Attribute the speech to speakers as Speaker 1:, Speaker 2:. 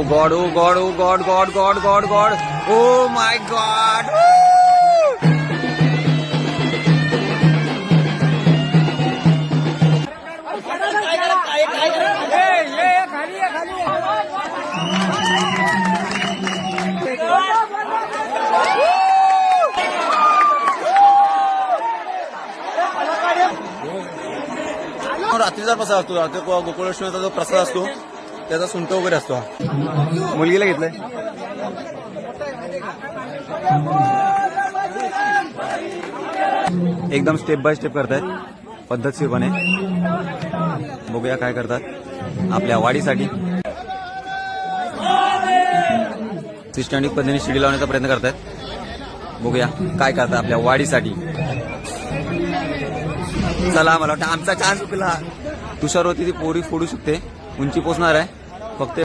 Speaker 1: God, oh god, oh god, god god god god, oh my god. रात्रीचा प्रसाद असतो, रात्री गोकुळेश्वरचा जो प्रसाद असतो त्याचा सुंठ वगैरे असतो. मुलगीला घेतलंय. एकदम स्टेप बाय स्टेप करतायत पद्धतशीरपणे. बघूया काय करतात आपल्या वाढीसाठी. सिस्टमॅटिक पद्धतीने शिडी लावण्याचा प्रयत्न करतायत. बघूया काय करतात आपल्या वाढीसाठी. चला, मला वाटतं आमचा चान्स चुकला. तुषारवरती ती पोरी फोडू शकते, उंची पोचणार आहे फक्त.